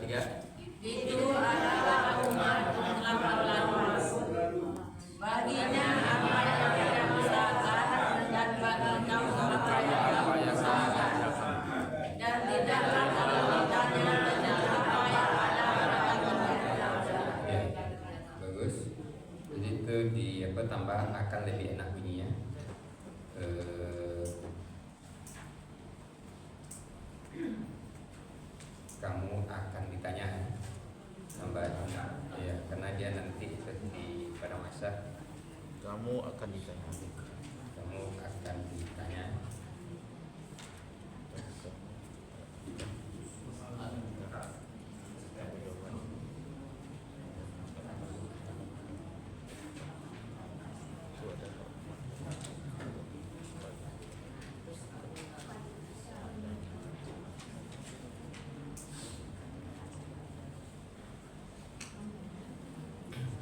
tiga. Itu adalah umat yang telah berlalu. Baginya apa yang kita usahakan dan bagi kamu apa yang kamu usahakan. Dan tidaklah kamu ditanya tentang apa yang ada pada kakinya. Bagus. Jadi itu di tambah akan lebih enak bunyinya. Kamu akan ditanya tambah ya, karena dia nanti di pada masa Kamu akan ditanya. kamu akan ditanya.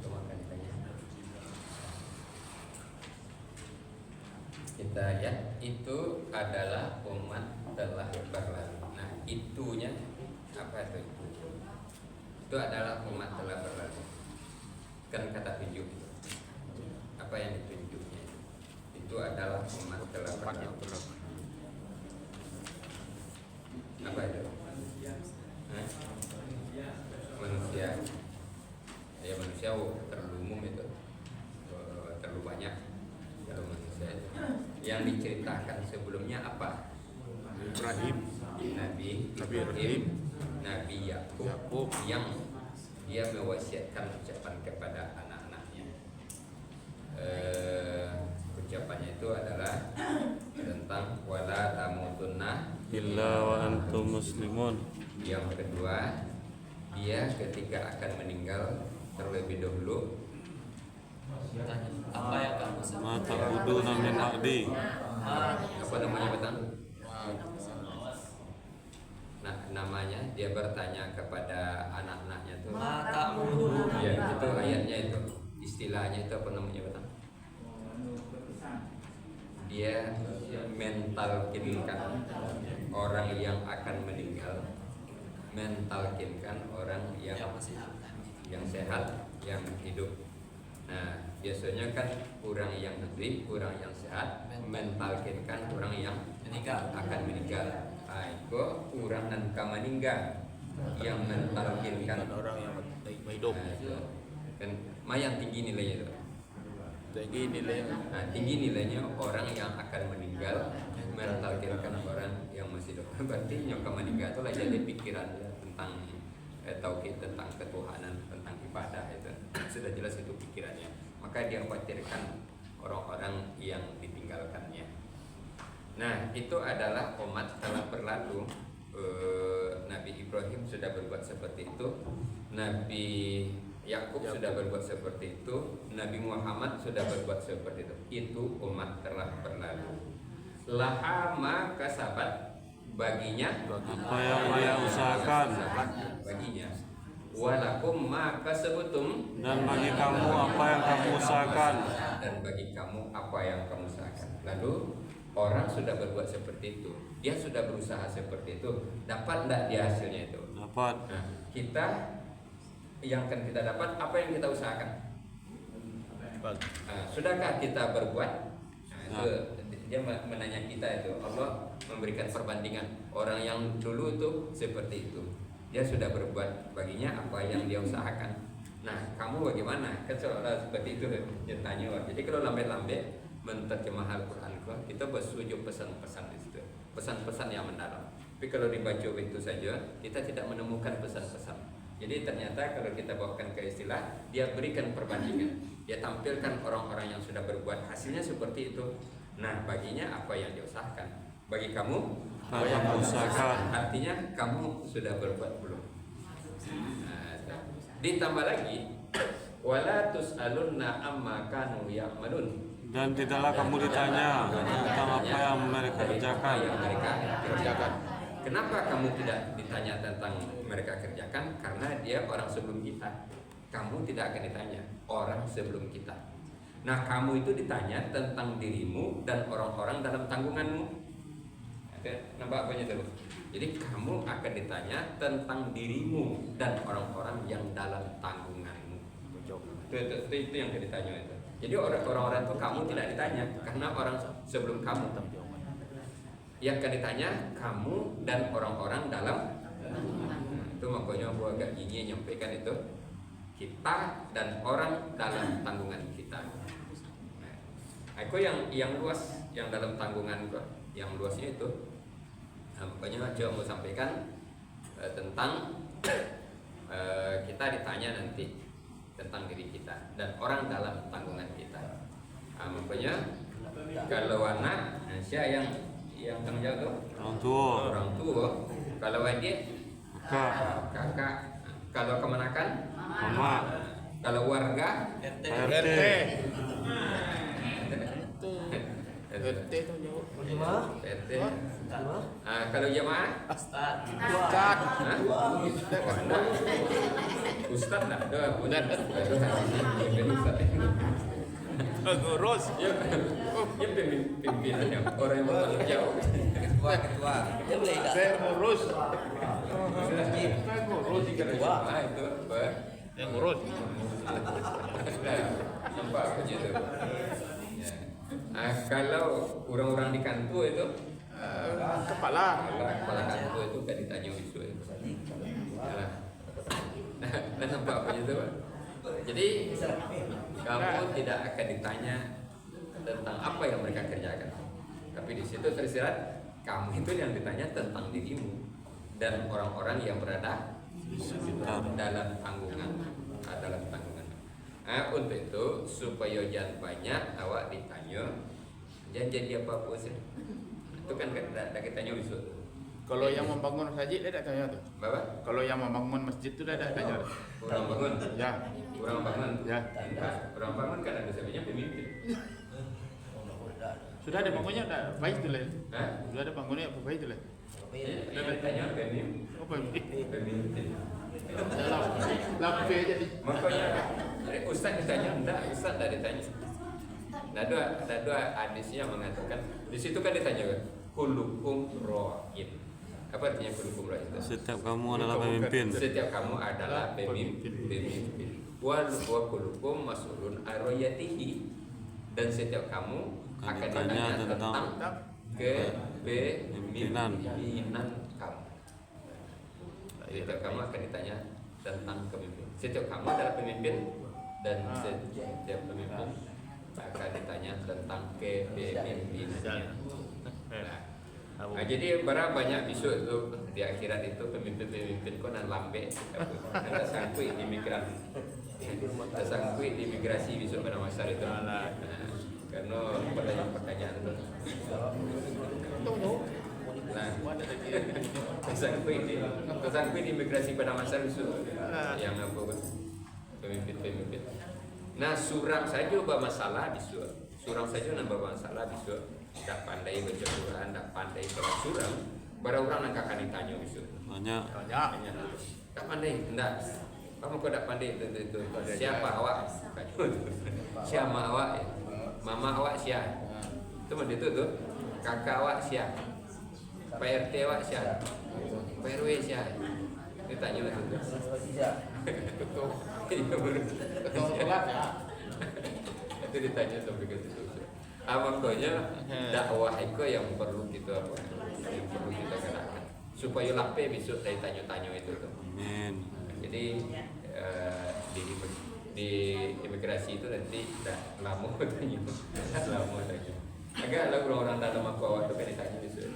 Kamu akan ditanya. Kita lihat itu adalah umat telah berlalu. Nah, itunya apa itu? Itu adalah umat telah berlalu. Kan kata tunjuk itu. Apa yang ditunjuknya itu? Itu adalah umat telah berlalu. Apa itu? Hah? Manusia. Ya manusia terlalu umum itu, terlalu banyak kalau manusia itu. Yang diceritakan sebelumnya apa? Ibrahim, Nabi Nabi Ibrahim, Nabi Yakub yang dia mewasiatkan ucapan kepada anak-anaknya. Ucapannya itu adalah tentang wala tamutunna illa wa antum muslimun. Yang kedua, dia ketika akan meninggal terlebih dahulu apa yang kamu Ma ta'buduna min ba'di. apa namanya betul? Nah, namanya dia bertanya kepada anak-anaknya tuh. mata mudu Ya, itu ayatnya itu. Istilahnya itu apa namanya betul? Dia mentalkinkan orang yang akan meninggal, mentalkinkan orang yang sehat, yang hidup. Nah, biasanya kan orang yang hidup, orang yang sehat mentalkinkan orang yang meninggal. akan meninggal. Itu orang yang akan meninggal yang mentalkinkan orang yang hidup. Nah, itu. Kan lumayan tinggi nilainya itu. Tinggi nilai. Nah, tinggi nilainya orang yang akan meninggal mentalkinkan orang yang masih hidup. Berarti yang akan meninggal itu lah jadi pikirannya tentang tauhid, tentang ketuhanan, tentang ibadah itu sudah jelas itu pikirannya. Maka dia khawatirkan orang-orang yang ditinggalkannya. Nah, itu adalah umat telah berlalu. Nabi Ibrahim sudah berbuat seperti itu, Nabi Yakub sudah berbuat seperti itu, Nabi Muhammad sudah berbuat seperti itu. Itu umat telah berlalu. Laha ma kasabat, baginya Apa yang dia usahakan, baginya. Walakum ma kasabutum, dan bagi kamu apa yang kamu usahakan. dan bagi kamu apa yang kamu usahakan. Lalu orang sudah berbuat seperti itu, dia sudah berusaha seperti itu, dapat tidak dia hasilnya itu? Dapat. Nah, kita yang akan kita dapat apa yang kita usahakan? Nah, sudahkah kita berbuat? Nah, itu dia menanya kita itu. Allah memberikan perbandingan orang yang dulu itu seperti itu, dia sudah berbuat, baginya apa yang dia usahakan. Nah, kamu bagaimana? Kan seolah seperti itu dia tanya. Jadi kalau lambat-lambat menerjemah Al-Quran, kita bersujuk pesan-pesan di situ, pesan-pesan yang mendalam. Tapi kalau dibaca itu saja, kita tidak menemukan pesan-pesan. Jadi ternyata kalau kita bawakan ke istilah, dia berikan perbandingan, dia tampilkan orang-orang yang sudah berbuat, hasilnya seperti itu. Nah, baginya apa yang diusahakan. Bagi kamu Apa yang kamu usahakan. artinya kamu sudah berbuat belum? Nah, ditambah lagi, wala tus'alunna amma kanu ya'malun, Dan tidaklah kamu ditanya tentang apa yang mereka kerjakan. yang mereka kerjakan. Kenapa kamu tidak ditanya tentang mereka kerjakan? Karena dia orang sebelum kita. Kamu tidak akan ditanya orang sebelum kita. Nah, kamu itu ditanya tentang dirimu dan orang-orang dalam tanggunganmu. Nampak apanya dulu? Jadi kamu akan ditanya tentang dirimu dan orang-orang yang dalam tanggunganmu. Itu yang ditanya itu. Jadi orang-orang itu kamu tidak ditanya karena orang sebelum kamu. Yang akan ditanya kamu dan orang-orang dalam. Itu makanya gua agak gini nyampaikan itu kita dan orang dalam tanggungan kita. Aku yang luas, yang dalam tanggungan gua, yang luasnya itu. Makanya coba mau sampaikan tentang kita ditanya nanti tentang diri kita dan orang dalam tanggungan kita. Makanya kalau anak, siapa yang tanggung jawab tuh? Orang tua. Orang tua. Kalau adik, kakak. Kalau kemenakan, Mama. kalau warga, RT. RT tu jawab. PT. Kalau jamaah, Ustaz. Hah? Ustaz tak ada. Ngurus. Ya pimpinannya orang yang bertanggung jawab. Ketua. Dia boleh tak? Saya ngurus. Saya ngurus itu apa? Yang ngurus. Nampak begitu. Kalau orang-orang di kantor itu Kepala. kepala kantor itu kan ditanya isu itu. Nah, nampak begitu Pak. Jadi kamu tidak akan ditanya tentang apa yang mereka kerjakan, tapi di situ tersirat kamu itu yang ditanya tentang dirimu dan orang-orang yang berada dalam tanggungan. Untuk itu supaya jangan banyak awak ditanya jangan jadi apa-apa sih. Itu kan ada kita tanya usul. Kalau yang membangun masjid dia tak tanya tu. Bapak, Kalau yang membangun masjid tu dia tak tanya. kurang bangun. Ya. Kurang bangun. Ya. Kurang bangun kan ada sebenarnya pemimpin. Sudah ada bangunnya tak baik tu lah. Hah? Sudah ada bangunnya apa baik tu lah. Yang ditanya Apa? pemimpin. Lapis jadi. Makanya Ustaz ditanya enggak, Ustaz tak ditanya. Ada dua hadisnya mengatakan di situ kan ditanya kan kullukum ra'in. Apa artinya kullukum ra'in itu? Setiap kamu adalah pemimpin. Setiap kamu adalah pemimpin. Wa kullukum mas'ulun an ra'iyatihi. Dan setiap kamu akan ditanya tentang kepemimpinan kamu. Setiap kamu akan ditanya tentang kepemimpinan. Setiap kamu adalah pemimpin dan setiap pemimpin akan ditanya tentang kepemimpinan. Jadi berapa banyak besok itu di akhirat itu pemimpin-pemimpin kau nan lambe ada sangkui di migran, ada sangkui di imigrasi besok pada masa itu. Karena pertanyaan itu. Nah, tersangkui di imigrasi pada masa itu yang apa pemimpin-pemimpin. Nah, surang saja bermasalah bisu. Surang saja nambah masalah bisu. Tak pandai baca Quran, tak pandai sholat surang. Orang nak akan ditanya bisu. Banyak. Tak pandai, enggak. Kamu kau tak pandai itu. Siapa awak? Siapa awak? Mama awak siapa? Itu mana itu tuh? Kakak awak siapa? Pak RT awak siapa? Pak RW siapa? Ditanya itu. Betul. Itu ditanya sampai ke situ. Makanya dakwah itu yang perlu kita katakan supaya lape besok dari tanya-tanya itu tuh. Amin. Jadi di imigrasi itu nanti dah lama tanya, agak lah orang-orang dalam aku awak tu kan ditanya besok.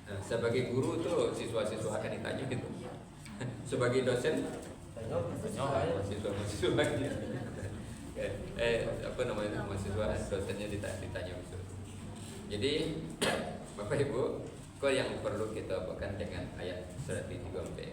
Nah, sebagai guru tuh siswa-siswa akan ditanya gitu. Sebagai dosen mahasiswa lagi. Apa namanya mahasiswa dosennya ditanya besok. Jadi Bapak Ibu, kau yang perlu kita apakan dengan ayat surat 34.